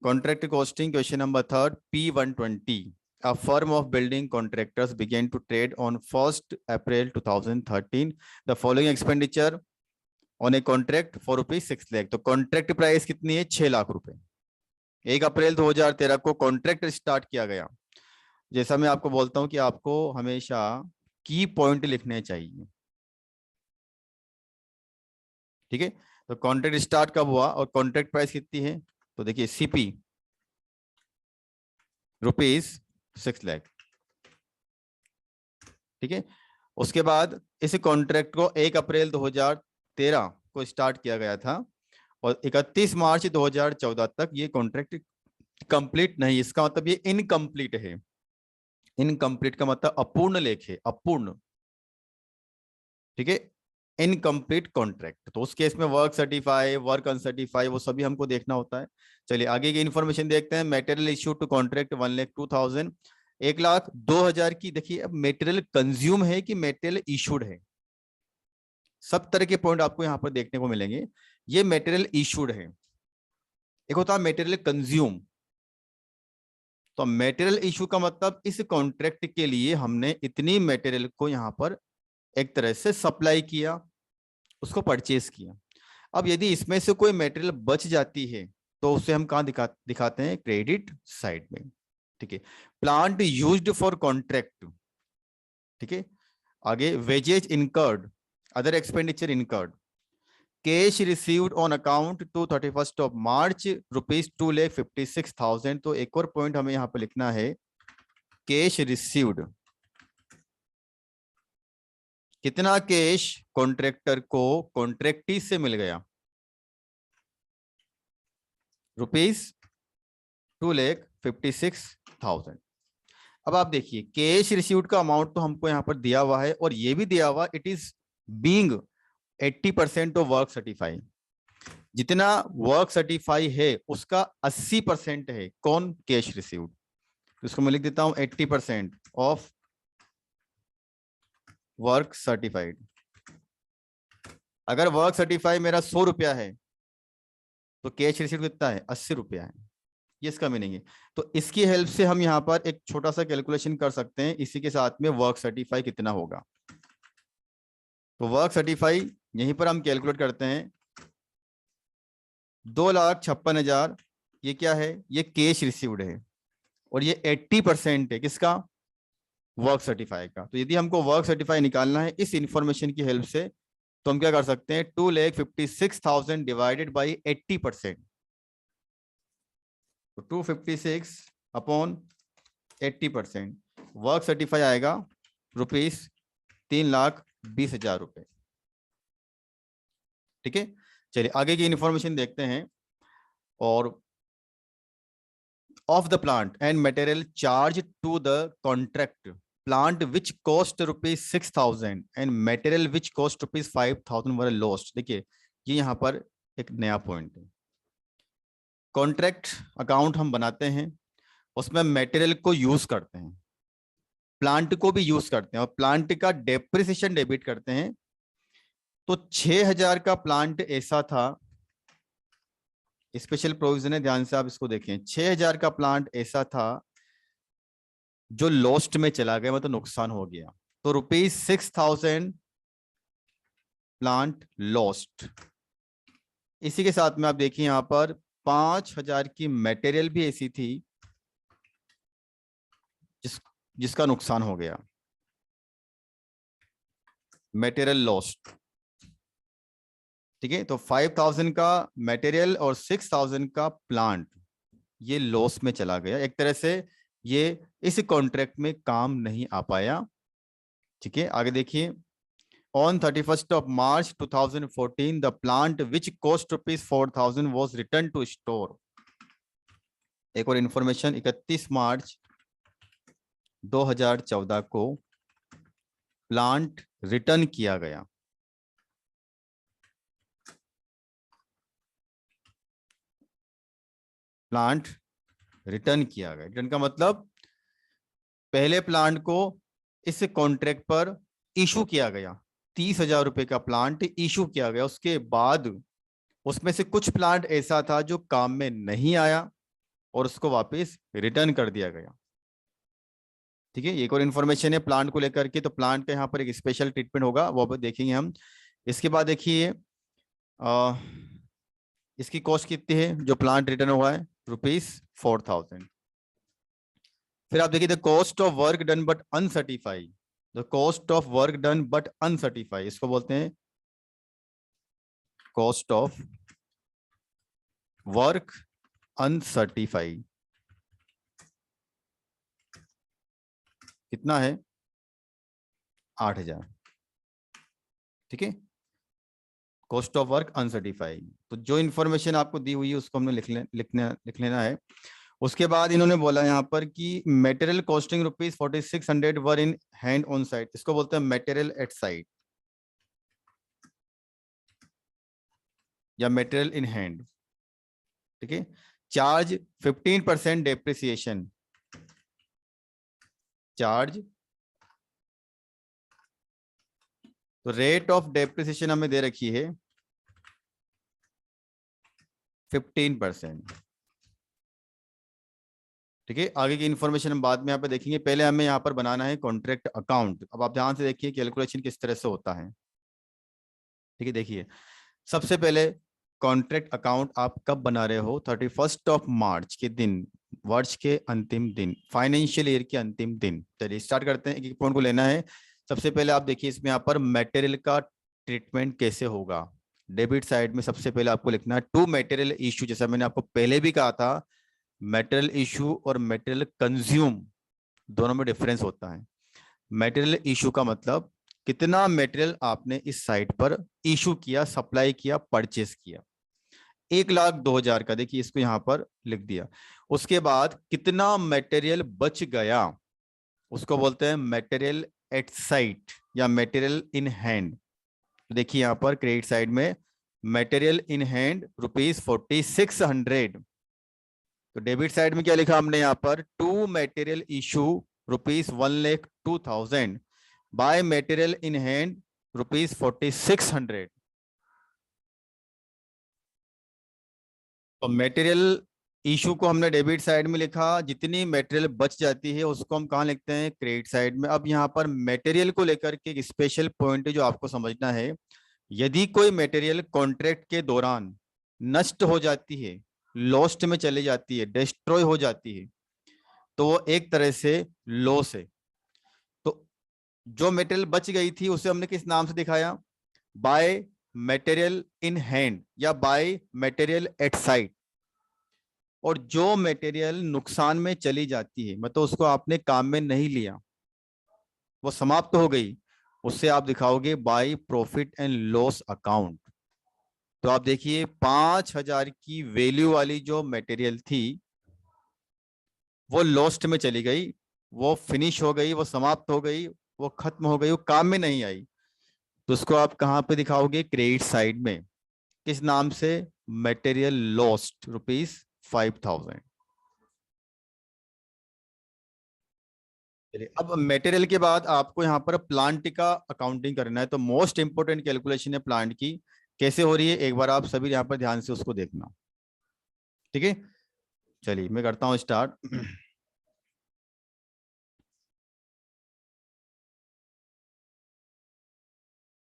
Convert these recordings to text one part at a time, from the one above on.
Contract costing, question number 3rd, P120. A firm of building contractors began to trade on 1st April 2013. The following expenditure on a contract for ₹6 lakh. तो contract price कितनी है? 6 लाख रुपए. 1 अप्रैल 2013 को contract start किया गया. जैसा मैं आपको बोलता हूं कि आपको हमेशा की पॉइंट लिखने चाहिए. ठीक है, तो कॉन्ट्रैक्ट स्टार्ट कब हुआ और कॉन्ट्रैक्ट प्राइस कितनी है? तो देखिए सीपी ₹6 लाख. ठीक है, उसके बाद इस कॉन्ट्रैक्ट को 1 अप्रैल 2013 को स्टार्ट किया गया था और 31 मार्च 2014 तक ये कॉन्ट्रैक्ट कंप्लीट नहीं. इसका मतलब ये इनकम्प्लीट है. इनकम्प्लीट का मतलब अपूर्ण लेख है, अपूर्ण. ठीक है, इनकम्प्लीट कॉन्ट्रैक्ट. तो उस केस में वर्क सर्टिफाई, वर्क अनसर्टिफाई, वो सभी हमको देखना होता है. चलिए आगे की इन्फॉर्मेशन देखते हैं. मटेरियल इश्यूड टू कॉन्ट्रैक्ट 1,02,000, 1,02,000 की. देखिए अब मटेरियल कंज्यूम है कि मटेरियल इशूड है, सब तरह के पॉइंट आपको यहाँ पर देखने को मिलेंगे. ये मटेरियल इशूड है. एक होता है मटेरियल कंज्यूम. तो मटेरियल इशू का मतलब इस कॉन्ट्रैक्ट के लिए हमने इतनी मटेरियल को यहाँ पर एक तरह से सप्लाई किया, उसको परचेज किया. अब यदि इसमें से कोई मटेरियल बच जाती है तो उसे हम कहाँ दिखाते हैं? क्रेडिट साइड में. ठीक है, प्लांट यूज्ड फॉर कॉन्ट्रैक्ट. ठीक है, आगे wages incurred, other expenditure incurred, cash received on account to 31 March ₹2,56,000. तो एक और पॉइंट हमें यहाँ पर लिखना है, कैश रिसीव्ड. कितना कैश कॉन्ट्रैक्टर को कॉन्ट्रैक्टी से मिल गया? ₹2,56,000. अब आप देखिए कैश रिसीव्ड का अमाउंट तो हमको यहाँ पर दिया हुआ है और ये भी दिया हुआ it is being 80% of work certify. जितना वर्क सर्टिफाई है उसका 80% है कौन? Cash received. तो इसको मैं लिख देता हूं 80% ऑफ वर्क सर्टिफाइड. अगर वर्क सर्टिफाई मेरा 100 रुपया है तो कैश रिसीव्ड कितना है? 80 रुपया है. ये इसका मीनिंग है. तो इसकी हेल्प से हम यहाँ पर एक छोटा सा कैलकुलेशन कर सकते हैं. इसी के साथ में वर्क सर्टिफाई कितना होगा. तो वर्क सर्टिफाई यहीं पर हम कैलकुलेट करते हैं. 2,56,000 ये क्या है? ये कैश रिसीव्ड है और ये 80% है किसका? वर्क सर्टिफाई का. तो यदि हमको वर्क सर्टिफाई निकालना है इस इंफॉर्मेशन की हेल्प से तो हम क्या कर सकते हैं? 2,56,000 डिवाइडेड बाई 80%. तो 256 अपॉन 80%. वर्क सर्टिफाई आएगा ₹3,20,000. ठीक है, चलिए आगे की इंफॉर्मेशन देखते हैं. और of the plant and material charge to the contract, plant which cost ₹6,000 and material which cost ₹5,000 were lost. देखिए ये यहाँ पर एक नया पॉइंट है. कॉन्ट्रैक्ट अकाउंट हम बनाते हैं, उसमें मटेरियल को यूज करते हैं, प्लांट को भी यूज करते हैं और प्लांट का डेप्रिसिएशन डेबिट करते हैं. तो 6,000 का प्लांट ऐसा था, स्पेशल प्रोविजन है, ध्यान से आप इसको देखें. 6,000 का प्लांट ऐसा था जो लॉस्ट में चला गया, मतलब नुकसान हो गया. तो ₹6,000 प्लांट लॉस्ट. इसी के साथ में आप देखिए यहां पर 5,000 की मटेरियल भी ऐसी थी जिसका नुकसान हो गया, मटेरियल लॉस्ट. ठीक है, तो 5,000 का मटेरियल और 6,000 का प्लांट ये लॉस में चला गया. एक तरह से ये इस कॉन्ट्रैक्ट में काम नहीं आ पाया. ठीक है, आगे देखिए. On 31 March 2014, the plant which cost ₹4,000 was returned to store. एक और इंफॉर्मेशन, 31 मार्च 2014 को प्लांट रिटर्न किया गया. प्लांट रिटर्न किया गया. रिटर्न का मतलब पहले प्लांट को इस कॉन्ट्रैक्ट पर इशू किया गया, 30,000 रुपए का प्लांट इशू किया गया. उसके बाद उसमें से कुछ प्लांट ऐसा था जो काम में नहीं आया, और उसको वापस रिटर्न कर दिया गया। ठीक है, एक और इन्फॉर्मेशन है प्लांट को लेकर के, तो प्लांट का यहाँ पर एक स्पेशल ट्रीटमेंट होगा, वो अब देखेंगे हम। इसके बाद देखिए इसकी कॉस्ट कितनी है जो प्लांट रिटर्न हुआ है, ₹4000। फिर आप देखिए the cost of work done but uncertified, the cost of work done but uncertified, इसको बोलते हैं कॉस्ट ऑफ वर्क अनसर्टिफाइड। कितना है, 8000। ठीक है, कॉस्ट ऑफ वर्क अनसर्टिफाइड। तो जो इन्फॉर्मेशन आपको दी हुई है उसको हमने लिख लेना है। उसके बाद इन्होंने बोला यहाँ पर कि material costing ₹4600 were in hand on site, इसको बोलते हैं मेटेरियल एट साइट या मेटेरियल इन हैंड। ठीक है, चार्ज 15% डेप्रिसिएशन, चार्ज, तो रेट ऑफ डेप्रिसिएशन हमें दे रखी है 15%। ठीक है, आगे की इन्फॉर्मेशन हम बाद में यहाँ पे देखेंगे, पहले हमें यहाँ पर बनाना है कॉन्ट्रैक्ट अकाउंट। अब आप ध्यान से देखिए कैलकुलेशन किस तरह से होता है। ठीक है, देखिए सबसे पहले कॉन्ट्रैक्ट अकाउंट आप कब बना रहे हो, 31 मार्च के दिन, वर्ष के अंतिम दिन, फाइनेंशियल ईयर के अंतिम दिन। चलिए स्टार्ट करते हैं, एक एक पॉइंट को लेना है। सबसे पहले आप देखिए इसमें यहाँ पर मटेरियल का ट्रीटमेंट कैसे होगा। डेबिट साइड में सबसे पहले आपको लिखना है टू मटेरियल इशू, जैसा मैंने आपको पहले भी कहा था, मटेरियल इशू और मटेरियल कंज्यूम दोनों में डिफरेंस होता है। मटेरियल इशू का मतलब कितना मटेरियल आपने इस साइट पर इशू किया, सप्लाई किया, परचेस किया, 1,02,000 का, देखिए इसको यहां पर लिख दिया। उसके बाद कितना मटेरियल बच गया, उसको बोलते हैं मटेरियल एट साइट या मटेरियल इन हैंड। देखिए यहां पर क्रेडिट साइड में मटेरियल इन हैंड ₹4600। तो डेबिट साइड में क्या लिखा हमने यहाँ पर, to material issue ₹1,02,000 by material in hand ₹4600। तो मटेरियल इशू को हमने डेबिट साइड में लिखा, जितनी मटेरियल बच जाती है उसको हम कहाँ लिखते हैं, क्रेडिट साइड में। अब यहाँ पर मटेरियल को लेकर के एक स्पेशल पॉइंट जो आपको समझना है, यदि कोई मटेरियल कॉन्ट्रैक्ट के दौरान नष्ट हो जाती है, लॉस्ट में चली जाती है, डिस्ट्रॉय हो जाती है, तो वो एक तरह से लॉस है। तो जो मटेरियल बच गई थी उसे हमने किस नाम से दिखाया, बाय मटेरियल इन हैंड या बाय मटेरियल एट साइट। और जो मटेरियल नुकसान में चली जाती है, मतलब उसको आपने काम में नहीं लिया, वो समाप्त हो गई, उससे आप दिखाओगे by profit and loss account. तो आप देखिए 5,000 की वैल्यू वाली जो मटेरियल थी वो लॉस्ट में चली गई, वो फिनिश हो गई, वो समाप्त हो गई, वो खत्म हो गई, वो काम में नहीं आई। तो उसको आप कहाँ पे दिखाओगे, क्रेडिट साइड में, किस नाम से, मटेरियल लॉस्ट ₹5,000। चलिए अब मटेरियल के बाद आपको यहाँ पर प्लांट का अकाउंटिंग करना है, तो मोस्ट इंपोर्टेंट कैलकुलेशन है प्लांट की, कैसे हो रही है एक बार आप सभी यहाँ पर ध्यान से उसको देखना। ठीक है, चलिए मैं करता हूँ स्टार्ट।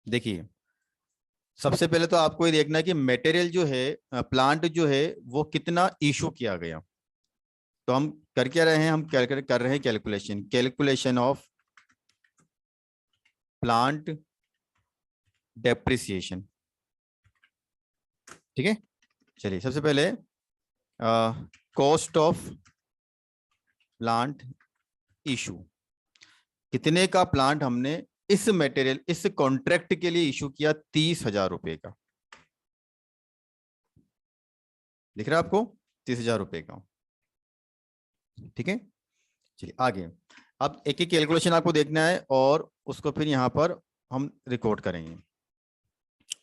देखिए सबसे पहले तो आपको ये देखना है कि मटेरियल जो है, प्लांट जो है वो कितना इशू किया गया। तो हम कर क्या रहे हैं, हम कैलकुलेट कर रहे हैं कैलकुलेशन ऑफ प्लांट डेप्रिसिएशन। ठीक है, चलिए सबसे पहले कॉस्ट ऑफ प्लांट इशू, कितने का प्लांट हमने इस मटेरियल इस कॉन्ट्रैक्ट के लिए इशू किया, ₹30,000 का। दिख रहा है आपको, ₹30,000 का। ठीक है, चलिए आगे। अब एक एक कैलकुलेशन आपको देखना है और उसको फिर यहाँ पर हम रिकॉर्ड करेंगे।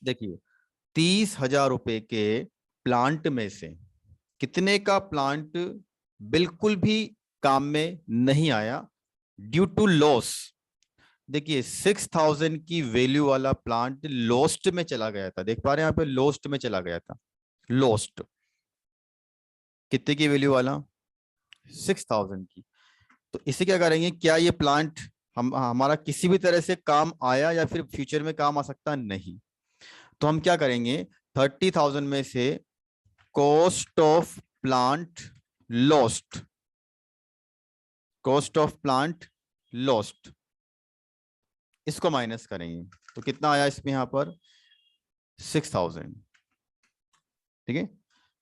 देखिए ₹30,000 के प्लांट में से कितने का प्लांट बिल्कुल भी काम में नहीं आया ड्यू टू लॉस। देखिए 6,000 की वैल्यू वाला प्लांट लॉस्ट में चला गया था, देख पा रहे हैं यहाँ पे, लॉस्ट में चला गया था। लॉस्ट कितने की वैल्यू वाला, 6000 की। तो इसे क्या करेंगे, क्या ये प्लांट हमारा किसी भी तरह से काम आया या फिर फ्यूचर में काम आ सकता नहीं। तो हम क्या करेंगे, 30,000 में से cost of plant lost, cost of plant lost, इसको माइनस करेंगे। तो कितना आया इसमें यहाँ पर 6000। ठीक है,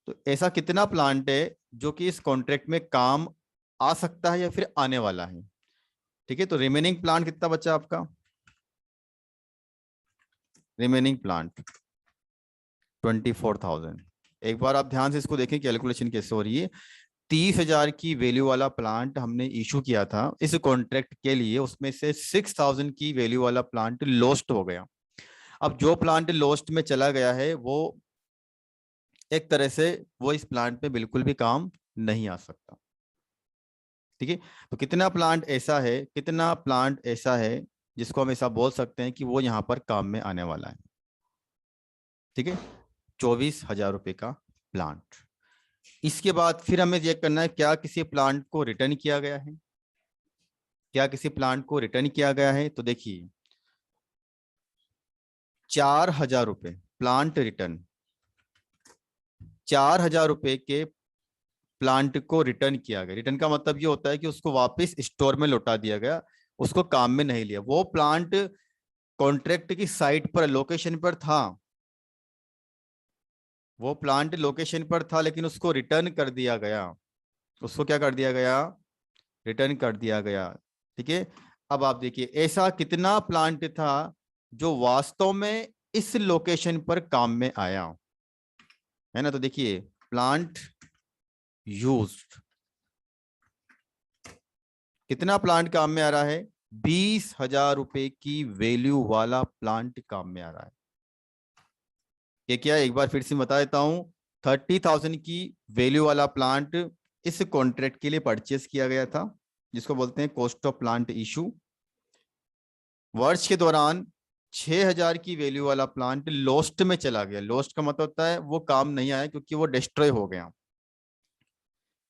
तो ऐसा कितना प्लांट है जो कि इस कॉन्ट्रैक्ट में काम आ सकता है या फिर आने वाला है। ठीक है, तो रिमेनिंग प्लांट कितना बचा आपका, रिमेनिंग प्लांट 24,000। एक बार आप ध्यान से इसको देखें कैलकुलेशन कैसे हो रही है। 30,000 की वैल्यू वाला प्लांट हमने इशू किया था इस कॉन्ट्रैक्ट के लिए, उसमें से 6,000 की वैल्यू वाला प्लांट लॉस्ट हो गया। अब जो प्लांट लॉस्ट में चला गया है वो एक तरह से वो इस प्लांट पे बिल्कुल भी काम नहीं आ सकता। ठीक है, तो कितना प्लांट ऐसा है, कितना प्लांट ऐसा है जिसको हम ऐसा बोल सकते हैं कि वो यहाँ पर काम में आने वाला है। ठीक है, 24,000 रुपए का प्लांट। इसके बाद फिर हमें चेक करना है क्या किसी प्लांट को रिटर्न किया गया है, क्या किसी प्लांट को रिटर्न किया गया है। तो देखिए 4,000 रुपए प्लांट रिटर्न, 4,000 रुपए के प्लांट को रिटर्न किया गया। रिटर्न का मतलब ये होता है कि उसको वापस स्टोर में लौटा दिया गया, उसको काम में नहीं लिया। वो प्लांट कॉन्ट्रैक्ट की साइट पर, लोकेशन पर था, वो प्लांट लोकेशन पर था लेकिन उसको रिटर्न कर दिया गया, उसको क्या कर दिया गया, रिटर्न कर दिया गया। ठीक है, अब आप देखिए ऐसा कितना प्लांट था जो वास्तव में इस लोकेशन पर काम में आया है ना। तो देखिए प्लांट यूज्ड, कितना प्लांट काम में आ रहा है, 20,000 रुपए की वैल्यू वाला प्लांट काम में आ रहा है। ये क्या है, एक बार फिर से बता देता हूं, 30,000 की वैल्यू वाला प्लांट इस कॉन्ट्रैक्ट के लिए परचेस किया गया था, जिसको बोलते हैं कॉस्ट ऑफ प्लांट इशू। वर्ष के दौरान 6,000 की वैल्यू वाला प्लांट लॉस्ट में चला गया। लॉस्ट का मतलब होता है वो काम नहीं आया क्योंकि वो डिस्ट्रॉय हो गया।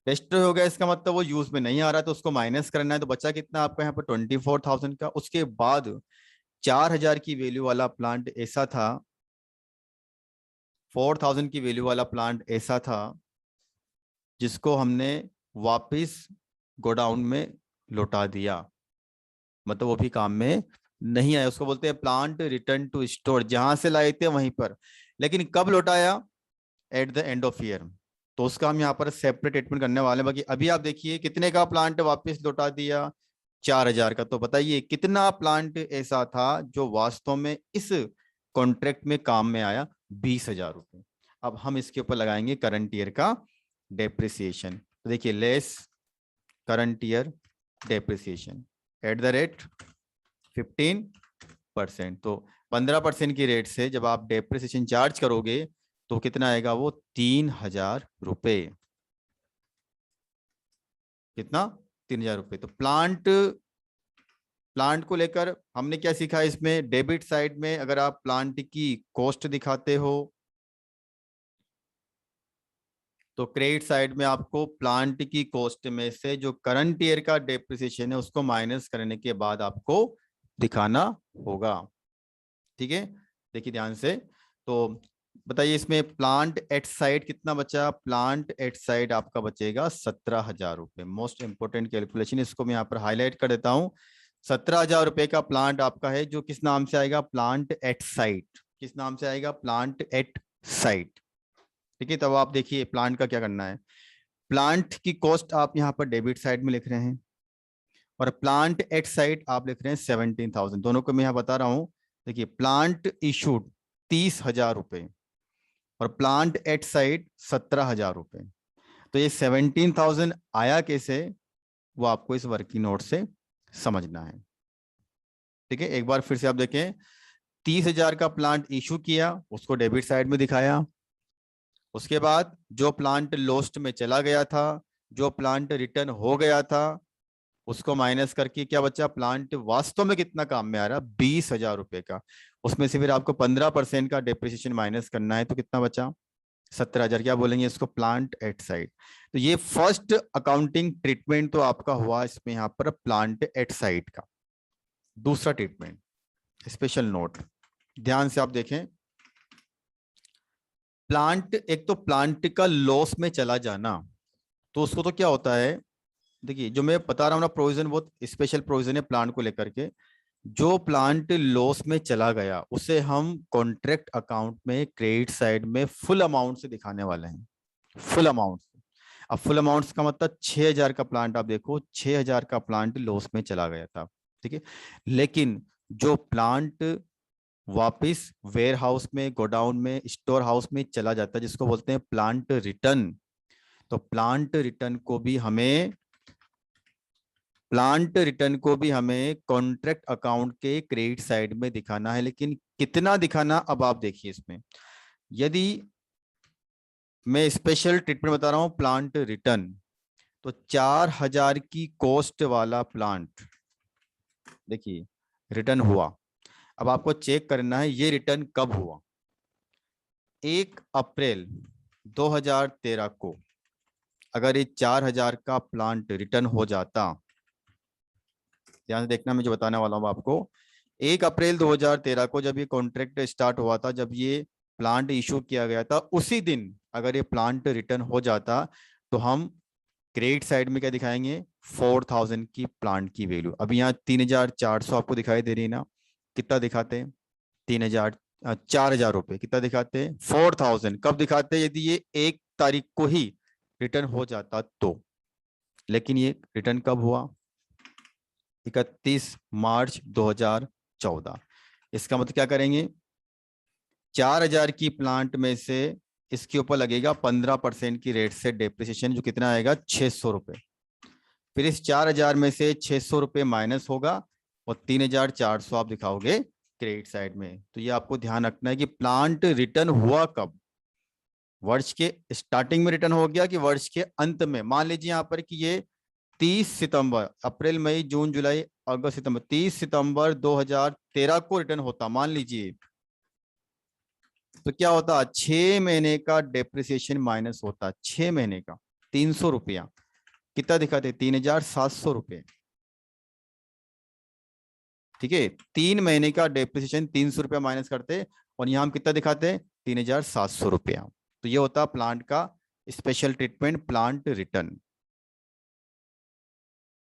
डिस्ट्रॉय हो गया इसका मतलब वो यूज में नहीं आ रहा, तो उसको माइनस करना है। तो बचा कितना आपका यहाँ पर 24,000 का। उसके बाद 4,000 की वैल्यू वाला प्लांट ऐसा था, 4,000 की वैल्यू वाला प्लांट ऐसा था जिसको हमने वापस गोडाउन में लौटा दिया, मतलब वो भी काम में नहीं आया। उसको बोलते हैं प्लांट रिटर्न टू स्टोर, जहां से लाए थे वहीं पर, लेकिन कब लौटाया, at the end of year. तो उसका हम यहाँ पर सेपरेट ट्रीटमेंट करने वाले हैं। बाकी अभी आप देखिए कितने का प्लांट वापस लौटा दिया, 4,000 का। तो बताइए कितना प्लांट ऐसा था जो वास्तव में इस कॉन्ट्रैक्ट में काम में आया, 20,000 रुपये। अब हम इसके ऊपर लगाएंगे करंट ईयर का डेप्रिसिएशन। तो देखिए less current year depreciation at the rate 15%। तो 15% की रेट से जब आप डेप्रिसिएशन चार्ज करोगे तो कितना आएगा, वो 3,000 रुपए। कितना, 3,000 रुपए। तो प्लांट को लेकर हमने क्या सीखा इसमें, डेबिट साइड में अगर आप प्लांट की कॉस्ट दिखाते हो तो क्रेडिट साइड में आपको प्लांट की कॉस्ट में से जो करंट ईयर का डेप्रिसिएशन है उसको माइनस करने के बाद आपको दिखाना होगा। ठीक है, देखिए ध्यान से। तो बताइए इसमें प्लांट एट साइड कितना बचा, प्लांट एट साइड आपका बचेगा 17,000 रुपए। मोस्ट इंपोर्टेंट कैलकुलेशन, इसको मैं यहाँ पर हाईलाइट कर देता हूँ। 17,000 रुपए का प्लांट आपका है जो किस नाम से आएगा, प्लांट एट साइट। किस नाम से आएगा, प्लांट एट साइट। ठीक है, तब आप देखिए प्लांट का क्या करना है। प्लांट की कॉस्ट आप यहाँ पर डेबिट साइड में लिख रहे हैं और प्लांट एट साइट आप लिख रहे हैं 17,000। दोनों को मैं यहाँ बता रहा हूँ। देखिए प्लांट इशूड 30,000 रुपए और प्लांट एट साइट 17,000 रुपए। तो ये 17,000 आया कैसे, वो आपको इस वर्किंग नोट से समझना है। ठीक है, एक बार फिर से आप देखें, 30,000 का प्लांट इशू किया, उसको डेबिट साइड में दिखाया। उसके बाद जो प्लांट लॉस्ट में चला गया था, जो प्लांट रिटर्न हो गया था, उसको माइनस करके क्या बचा, प्लांट वास्तव में कितना काम में आ रहा, 20,000 रुपए का। उसमें से फिर आपको 15% का डेप्रिसिएशन माइनस करना है, तो कितना बचा, 17,000 क्या बोलेंगे इसको, प्लांट एट साइट। तो ये फर्स्ट अकाउंटिंग ट्रीटमेंट तो आपका हुआ इसमें यहाँ पर प्लांट एट साइट का। दूसरा ट्रीटमेंट, स्पेशल नोट, ध्यान से आप देखें। प्लांट, एक तो प्लांट का लॉस में चला जाना, तो उसको तो क्या होता है, देखिए जो मैं बता रहा हूँ ना प्रोविजन, बहुत स्पेशल प्रोविजन है प्लांट को लेकर के। जो प्लांट लॉस में चला गया उसे हम कॉन्ट्रैक्ट अकाउंट में क्रेडिट साइड में फुल अमाउंट से दिखाने वाले हैं, फुल अमाउंट। अब फुल अमाउंट का मतलब 6,000 का प्लांट, आप देखो 6,000 का प्लांट लॉस में चला गया था, ठीक है। लेकिन जो प्लांट वापिस वेयर हाउस में, गोडाउन में, स्टोर हाउस में चला जाता है, जिसको बोलते हैं प्लांट रिटर्न, तो प्लांट रिटर्न को भी हमें कॉन्ट्रैक्ट अकाउंट के क्रेडिट साइड में दिखाना है। लेकिन कितना दिखाना, अब आप देखिए इसमें, यदि मैं स्पेशल ट्रीटमेंट बता रहा हूं प्लांट रिटर्न, तो 4,000 की कॉस्ट वाला प्लांट देखिए रिटर्न हुआ। अब आपको चेक करना है ये रिटर्न कब हुआ। 1 अप्रैल 2013 को अगर ये 4,000 का प्लांट रिटर्न हो जाता, ध्यान से देखना मैं जो बताने वाला हूँ आपको। 1 अप्रैल 2013 को जब ये कॉन्ट्रैक्ट स्टार्ट हुआ था, जब ये प्लांट इशू किया गया था, उसी दिन अगर ये प्लांट रिटर्न हो जाता, तो हम क्रेडिट साइड में क्या दिखाएंगे, 4,000 की प्लांट की वैल्यू। अभी यहाँ 3,400 आपको दिखाई दे रही है ना, कितना दिखाते हैं, 3,000, 4,000 रुपए कितना दिखाते हैं, 4,000 कब दिखाते हैं, यदि ये 1 तारीख को ही रिटर्न हो जाता तो। लेकिन ये रिटर्न कब हुआ, 31 मार्च 2014। इसका मतलब क्या करेंगे, 4,000 की प्लांट में से इसके ऊपर लगेगा 15% की रेट से डेप्रिसिएशन, जो कितना आएगा 600 रुपए। फिर इस 4,000 में से 600 रुपए माइनस होगा और 3,400 आप दिखाओगे क्रेडिट साइड में। तो ये आपको ध्यान रखना है कि प्लांट रिटर्न हुआ कब, वर्ष के स्टार्टिंग में रिटर्न हो गया कि वर्ष के अंत में। मान लीजिए यहाँ पर कि ये 30 सितंबर, अप्रैल मई जून जुलाई अगस्त सितंबर, 30 सितंबर 2013 को रिटर्न होता मान लीजिए, तो क्या होता, 6 महीने का डेप्रिसिएशन माइनस होता, 6 महीने का 300 रुपया, कितना दिखाते 3,700 रुपये, ठीक है। 3 महीने का डेप्रिसिएशन 300 रुपया माइनस करते, और यहाँ हम कितना दिखाते हैं 3,700 रुपया। तो ये होता प्लांट का स्पेशल ट्रीटमेंट, प्लांट रिटर्न।